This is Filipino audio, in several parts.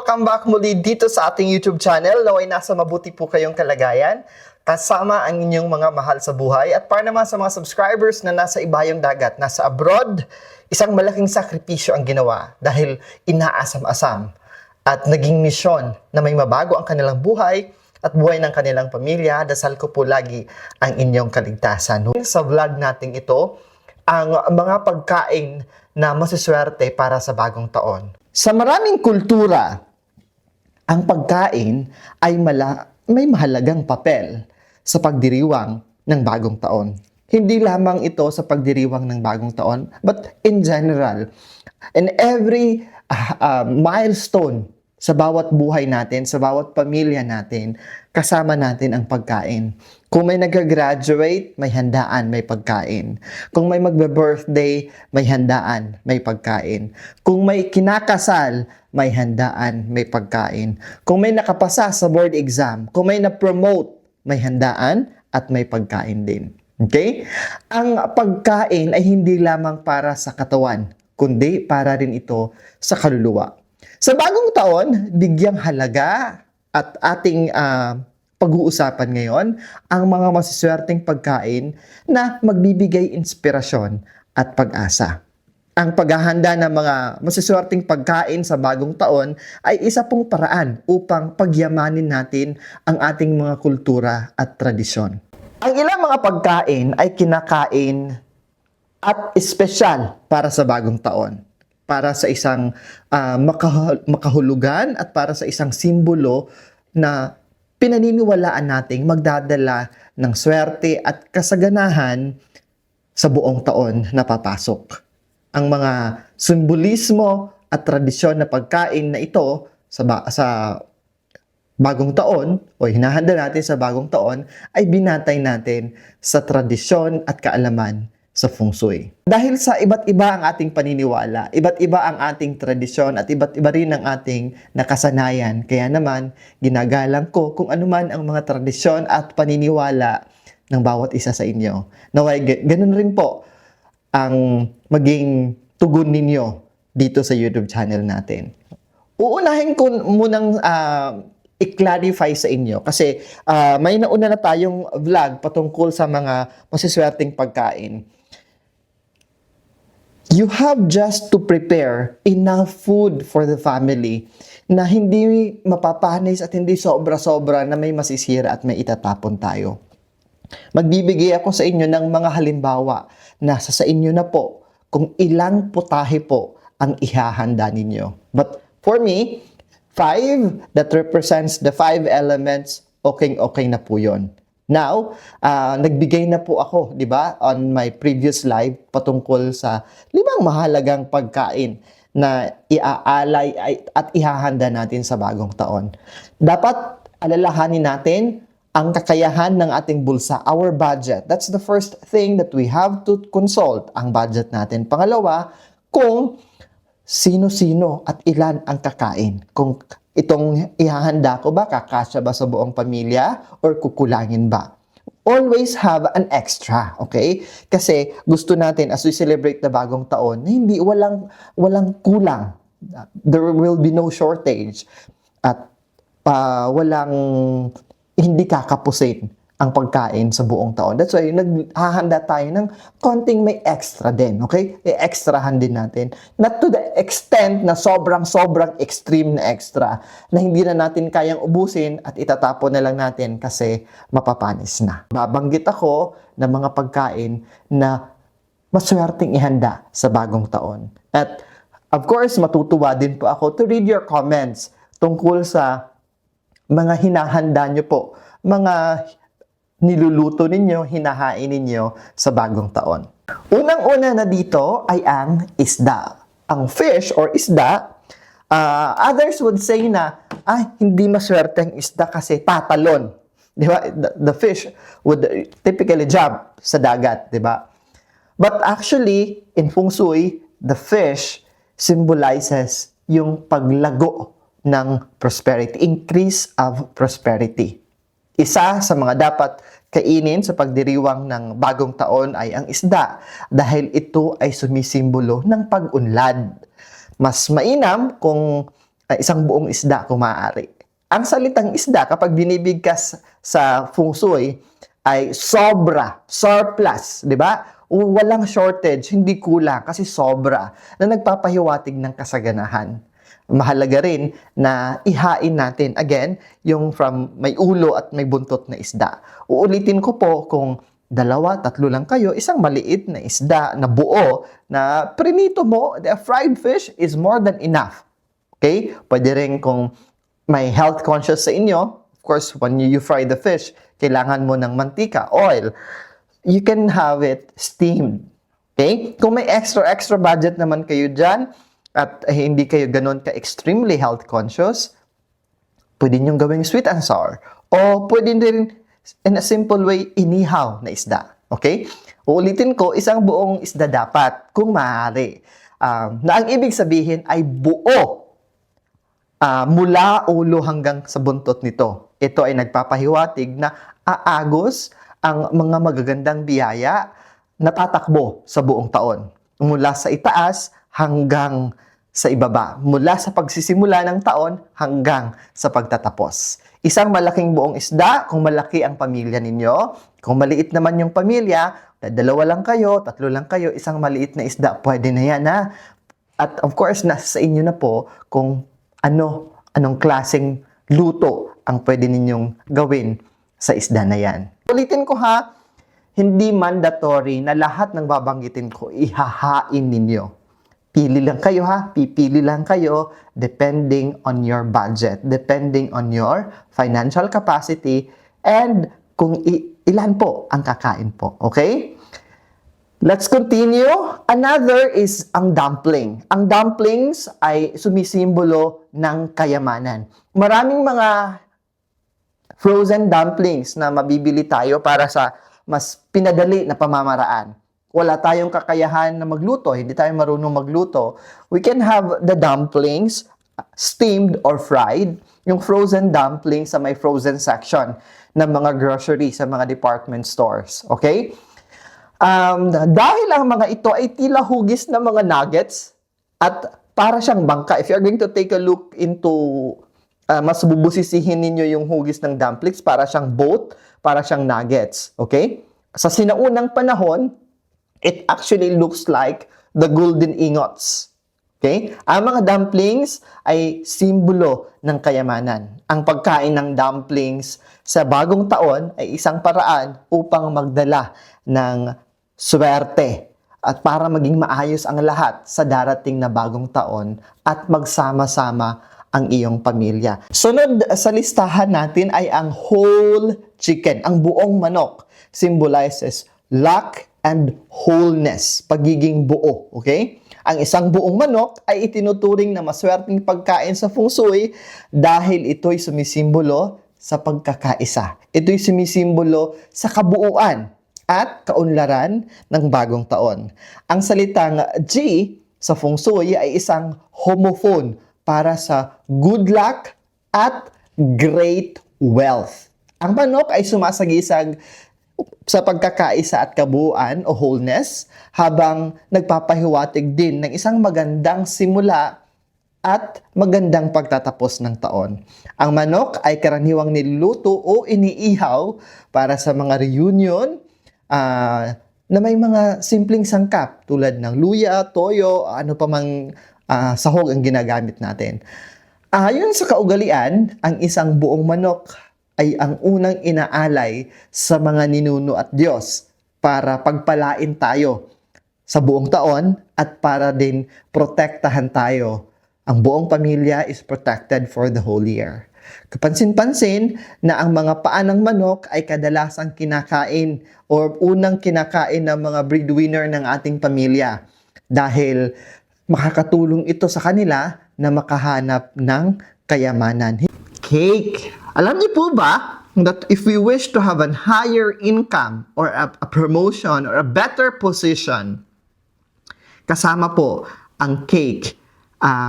Welcome back muli dito sa ating YouTube channel. Naway nasa mabuti po kayong kalagayan kasama ang inyong mga mahal sa buhay. At para naman sa mga subscribers na nasa ibayong dagat, nasa abroad, isang malaking sakripisyo ang ginawa dahil inaasam-asam at naging misyon na may mabago ang kanilang buhay at buhay ng kanilang pamilya. Dasal ko po lagi ang inyong kaligtasan. Sa vlog natin ito, ang mga pagkain na masiswerte para sa bagong taon. Sa maraming kultura, ang pagkain ay may mahalagang papel sa pagdiriwang ng bagong taon. Hindi lamang ito sa pagdiriwang ng bagong taon, but in general, in every milestone sa bawat buhay natin, sa bawat pamilya natin, kasama natin ang pagkain. Kung may nag-graduate, may handaan, may pagkain. Kung may magbe-birthday, may handaan, may pagkain. Kung may kinakasal, may handaan, may pagkain. Kung may nakapasa sa board exam, kung may na-promote, may handaan at may pagkain din. Okay? Ang pagkain ay hindi lamang para sa katawan, kundi para rin ito sa kaluluwa. Sa bagong taon, bigyang halaga at ating pag-uusapan ngayon ang mga masiswerteng pagkain na magbibigay inspirasyon at pag-asa. Ang paghahanda ng mga masiswerteng pagkain sa bagong taon ay isa pong paraan upang pagyamanin natin ang ating mga kultura at tradisyon. Ang ilang mga pagkain ay kinakain at espesyal para sa bagong taon, para sa isang makahulugan at para sa isang simbolo na pinaniniwalaan nating magdadala ng swerte at kasaganahan sa buong taon na papasok. Ang mga simbolismo at tradisyon na pagkain na ito sa bagong taon o hinahanda natin sa bagong taon ay binatay natin sa tradisyon at kaalaman sa Feng Shui. Dahil sa iba't iba ang ating paniniwala, iba't iba ang ating tradisyon at iba't iba rin ang ating nakasanayan. Kaya naman, ginagalang ko kung anuman ang mga tradisyon at paniniwala ng bawat isa sa inyo. Naway, ganun rin po ang maging tugon ninyo dito sa YouTube channel natin. Uunahin ko munang i-clarify sa inyo kasi may nauna na tayong vlog patungkol sa mga masiswerteng pagkain. You have just to prepare enough food for the family na hindi mapapanis at hindi sobra-sobra na may masisira at may itatapon tayo. Magbibigay ako sa inyo ng mga halimbawa na sa inyo na po kung ilang putahe po ang ihahanda ninyo. But for me, 5 that represents the 5 elements, okay na po yun. Now, nagbigay na po ako, di ba, on my previous live patungkol sa 5 mahalagang pagkain na iaalay at ihahanda natin sa bagong taon. Dapat alalahanin natin ang kakayahan ng ating bulsa, our budget. That's the first thing that we have to consult, ang budget natin. Pangalawa, kung sino-sino at ilan ang kakain. Kung itong ihahanda ko ba, kakasya ba sa buong pamilya or kukulangin ba? Always have an extra, okay? Kasi gusto natin as we celebrate the bagong taon, hindi walang kulang. There will be no shortage at walang hindi kakapusin ang pagkain sa buong taon. That's why naghahanda tayo ng konting may extra din, okay? I-extrahan din natin. Not to the extent na sobrang extreme na extra na hindi na natin kayang ubusin at itatapon na lang natin kasi mapapanis na. Babanggit ako ng mga pagkain na maswerteng ihanda sa bagong taon. At of course, matutuwa din po ako to read your comments tungkol sa mga hinahanda nyo po, mga niluluto ninyo, hinahain ninyo sa bagong taon. Unang-una na dito ay ang isda. Ang fish or isda, others would say na, hindi maswerte ang isda kasi tatalon. Di ba? The fish would typically jump sa dagat, di ba? But actually, in Feng Shui, the fish symbolizes yung paglago ng prosperity, increase of prosperity. Isa sa mga dapat kainin sa pagdiriwang ng bagong taon ay ang isda dahil ito ay sumisimbolo ng pag-unlad. Mas mainam kung isang buong isda kung maaari. Ang salitang isda, kapag binibigkas sa feng shui, ay sobra, surplus, di ba? Walang shortage, hindi kulang, kasi sobra, na nagpapahiwatig ng kasaganahan. Mahalaga rin na ihain natin, again, yung from may ulo at may buntot na isda. Uulitin ko po, kung 2, 3 lang kayo, isang maliit na isda na buo na prinito mo, the fried fish is more than enough. Okay? Pwede rin kung may health conscious sa inyo, of course, when you fry the fish, kailangan mo ng mantika, oil. You can have it steamed. Okay? Kung may extra budget naman kayo dyan, at hindi kayo ganun ka-extremely health conscious, pwede nyo gawing sweet and sour. O pwede din, in a simple way, inihaw na isda. Okay? Uulitin ko, isang buong isda dapat, kung maaari. Na ang ibig sabihin ay buo. Mula ulo hanggang sa buntot nito. Ito ay nagpapahiwatig na aagos ang mga magagandang biyaya na tatakbo sa buong taon. Mula sa itaas hanggang sa ibaba. Mula sa pagsisimula ng taon hanggang sa pagtatapos. Isang malaking buong isda kung malaki ang pamilya ninyo. Kung maliit naman yung pamilya, 2 lang kayo, 3 lang kayo, isang maliit na isda, pwede na yan ha. At of course, nasa inyo na po kung anong klaseng luto ang pwede ninyong gawin sa isda na yan. Ulitin ko ha, hindi mandatory na lahat ng babanggitin ko ihahain ninyo. Pili lang kayo ha, pipili lang kayo depending on your budget, depending on your financial capacity, and kung ilan po ang kakain po. Okay? Let's continue. Another is ang dumpling. Ang dumplings ay sumisimbolo ng kayamanan. Maraming mga frozen dumplings na mabibili tayo para sa mas pinadali na pamamaraan. Wala tayong kakayahan na magluto, hindi tayo marunong magluto. We can have the dumplings steamed or fried. Yung frozen dumplings sa may frozen section ng mga grocery sa mga department stores. Okay? Dahil ang mga ito ay tila hugis na mga nuggets at para siyang bangka. If you're going to take a look into, mas bubusisihin ninyo yung hugis ng dumplings, para siyang boat, para siyang nuggets. Okay? Sa sinaunang panahon, it actually looks like the golden ingots. Okay? Ang mga dumplings ay simbolo ng kayamanan. Ang pagkain ng dumplings sa bagong taon ay isang paraan upang magdala ng swerte at para maging maayos ang lahat sa darating na bagong taon at magsama-sama ang iyong pamilya. Sunod sa listahan natin ay ang whole chicken. Ang buong manok symbolizes luck and wholeness, pagiging buo. Okay? Ang isang buong manok ay itinuturing na maswerteng pagkain sa feng shui dahil ito'y sumisimbolo sa pagkakaisa. Ito'y sumisimbolo sa kabuuan at kaunlaran ng bagong taon. Ang salitang G sa feng shui ay isang homophone para sa good luck at great wealth. Ang manok ay sumasagisag sa pagkakaisa at kabuuan o wholeness, habang nagpapahiwatig din ng isang magandang simula at magandang pagtatapos ng taon. Ang manok ay karaniwang niluluto o iniihaw para sa mga reunion na may mga simpleng sangkap tulad ng luya, toyo, ano pa mang sahog ang ginagamit natin. Ayon sa kaugalian, ang isang buong manok ay ang unang inaalay sa mga ninuno at Diyos para pagpalain tayo sa buong taon at para din protektahan tayo. Ang buong pamilya is protected for the whole year. Kapansin-pansin na ang mga paa ng manok ay kadalasang kinakain o unang kinakain ng mga breadwinner ng ating pamilya dahil makakatulong ito sa kanila na makahanap ng kayamanan. Cake. Alam niyo po ba that if we wish to have a higher income or a promotion or a better position, kasama po ang cake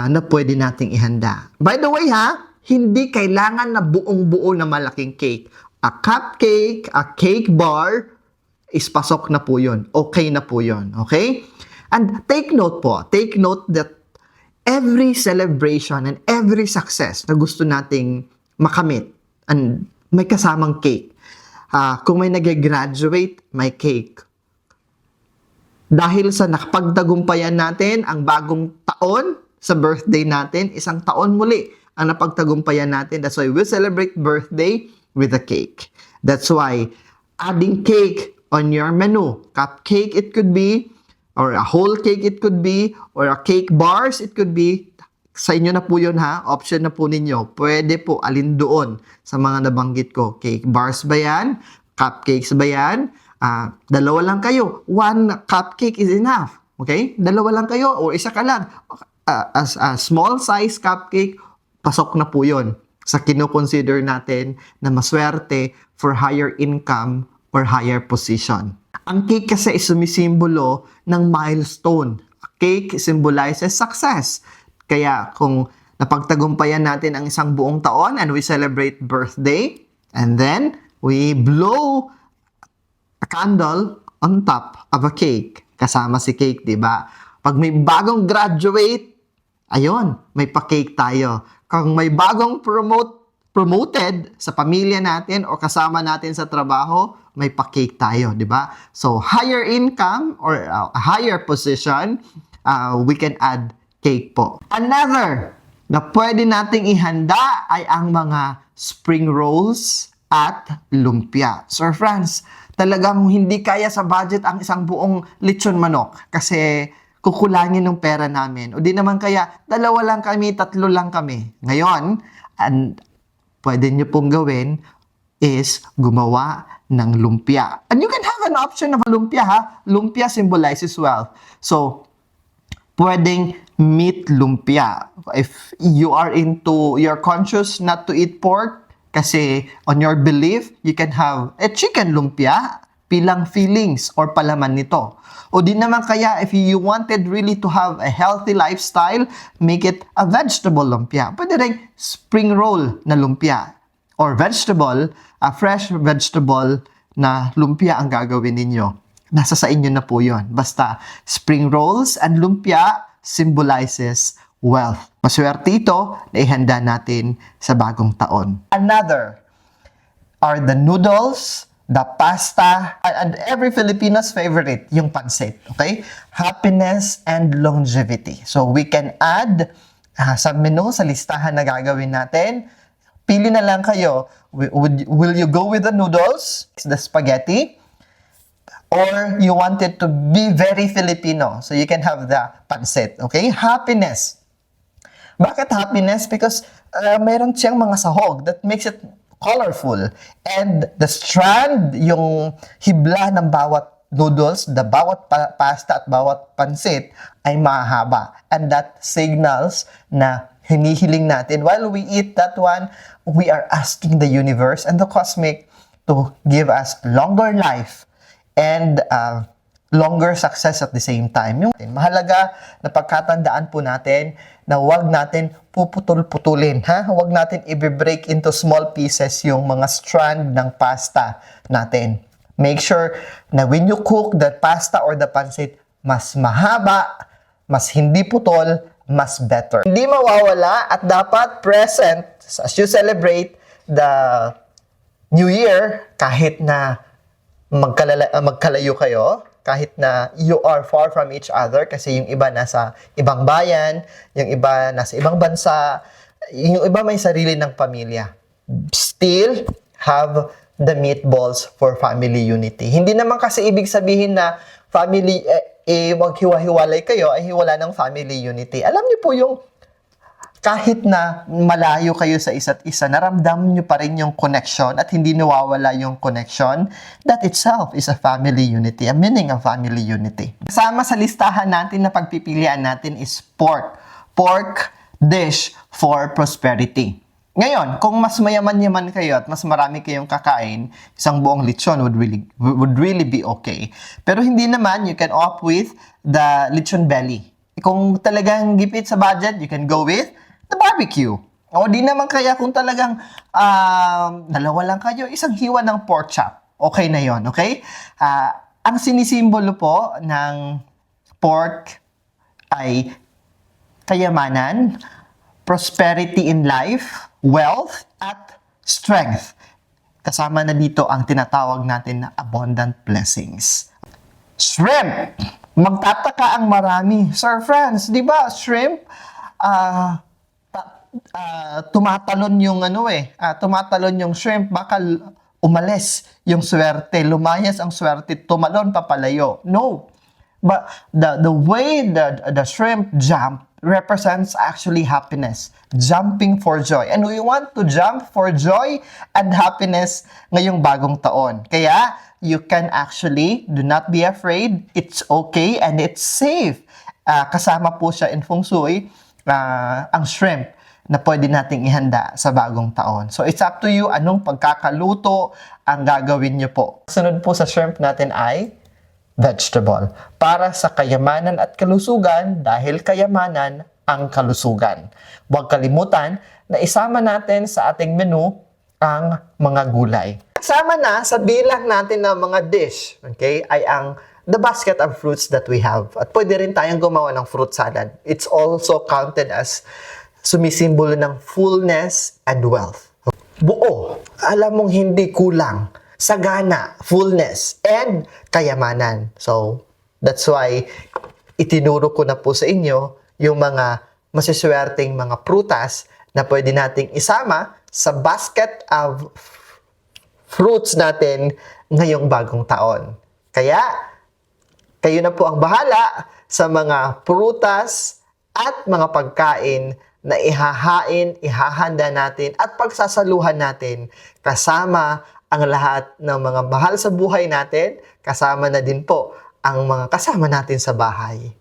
na pwede nating ihanda. By the way ha, hindi kailangan na buong-buo na malaking cake. A cupcake, a cake bar, is pasok na po yun. Okay na po yun. Okay? And take note po, take note that every celebration and every success na gusto nating makamit, and may kasamang cake. Kung may nag-graduate, may cake. Dahil sa nakapagtagumpayan natin ang bagong taon sa birthday natin, isang taon muli ang napagtagumpayan natin. That's why we celebrate birthday with a cake. That's why adding cake on your menu, cupcake it could be, or a whole cake it could be, or a cake bars it could be. Sa inyo na po yun ha, option na po ninyo. Pwede po alin doon sa mga nabanggit ko. Cake bars ba yan? Cupcakes ba yan? Dalawa lang kayo. One cupcake is enough. Okay? Dalawa lang kayo o isa ka lang. As a small size cupcake, pasok na po yun sa kino-consider natin na maswerte for higher income or higher position. Ang cake kasi is sumisimbolo ng milestone. A cake symbolizes success. Kaya kung napagtagumpayan natin ang isang buong taon and we celebrate birthday, and then we blow a candle on top of a cake. Kasama si cake, di ba? Pag may bagong graduate, ayun, may pa-cake tayo. Kung may bagong promoted sa pamilya natin o kasama natin sa trabaho, may pa-cake tayo, di ba? So, higher income or a higher position, we can add cake po. Another na pwede nating ihanda ay ang mga spring rolls at lumpia. Sir Franz, talagang hindi kaya sa budget ang isang buong lechon manok kasi kukulangin ng pera namin. O di naman kaya, dalawa lang kami, tatlo lang kami. Ngayon, pwede nyo pong gawin is gumawa ng lumpia. And you can have an option of a lumpia ha. Lumpia symbolizes wealth. So, pwedeng meat lumpia. If you are you're conscious not to eat pork, kasi on your belief, you can have a chicken lumpia bilang fillings or palaman nito. O di naman kaya, if you wanted really to have a healthy lifestyle, make it a vegetable lumpia. Pwede rin spring roll na lumpia. Or vegetable, a fresh vegetable na lumpia ang gagawin ninyo. Nasa sa inyo na po yun. Basta, spring rolls and lumpia symbolizes wealth. Maswerte ito na ihanda natin sa bagong taon. Another are the noodles, the pasta, and every Filipino's favorite, yung pancit. Okay? Happiness and longevity. So, we can add sa menu, sa listahan na gagawin natin. Pili na lang kayo. Will you go with the noodles, the spaghetti, or you want it to be very Filipino? So you can have the pancit. Okay? Happiness. Bakit happiness? Because mayroon siyang mga sahog that makes it colorful. And the strand, yung hibla ng bawat noodles, the bawat pasta at bawat pancit ay mahaba. And that signals na hinihiling natin. While we eat that one, we are asking the universe and the cosmic to give us longer life and longer success at the same time. Yung mahalaga na pagkatandaan po natin na huwag natin puputol-putulin. Huwag natin i-break into small pieces yung mga strand ng pasta natin. Make sure na when you cook the pasta or the pancit, mas mahaba, mas hindi putol, mas better. Hindi mawawala at dapat present as you celebrate the New Year kahit na magkalayo kayo, kahit na you are far from each other kasi yung iba nasa ibang bayan, yung iba nasa ibang bansa, yung iba may sarili ng pamilya. Still have the meatballs for family unity. Hindi naman kasi ibig sabihin na family, wag hiwa-hiwalay kayo, ay hiwala ng family unity. Alam niyo po yung kahit na malayo kayo sa isa't isa, naramdam nyo pa rin yung connection at hindi nawawala yung connection. That itself is a family unity, a meaning of family unity. Kasama sa listahan natin na pagpipilian natin is pork. Pork dish for prosperity. Ngayon, kung mas mayaman-yaman kayo at mas marami kayong kakain, isang buong lechon would really be okay. Pero hindi naman, you can opt with the lechon belly. Kung talagang gipit sa budget, you can go with the barbecue. O di naman kaya kung talagang dalawa lang kayo, isang hiwa ng pork chop. Okay na yon, okay? Ang sinisimbolo po ng pork ay kayamanan, prosperity in life, wealth, at strength. Kasama na dito ang tinatawag natin na abundant blessings. Shrimp! Magtataka ang marami. Sir Franz, di ba shrimp? Tumatalon yung tumatalon yung shrimp, baka umalis yung swerte, lumayas ang swerte, tumalon papalayo. No. But the way the shrimp jump represents actually happiness, jumping for joy. And we want to jump for joy and happiness ngayong bagong taon. Kaya you can actually, do not be afraid, it's okay and it's safe. Kasama po siya in Feng Shui, ang shrimp na pwede nating ihanda sa bagong taon. So, it's up to you anong pagkakaluto ang gagawin nyo po. Sunod po sa shrimp natin ay vegetable. Para sa kayamanan at kalusugan, dahil kayamanan ang kalusugan. Huwag kalimutan na isama natin sa ating menu ang mga gulay. Kasama na sa bilang natin ng mga dish, okay, ay ang the basket of fruits that we have. At pwede rin tayong gumawa ng fruit salad. It's also counted as sumisimbolo ng fullness and wealth. Buo, alam mong hindi kulang, sagana, fullness, and kayamanan. So, that's why itinuro ko na po sa inyo yung mga masiswerteng mga prutas na pwede nating isama sa basket of fruits natin ngayong bagong taon. Kaya, kayo na po ang bahala sa mga prutas at mga pagkain na ihahanda natin at pagsasaluhan natin kasama ang lahat ng mga mahal sa buhay natin, kasama na din po ang mga kasama natin sa bahay.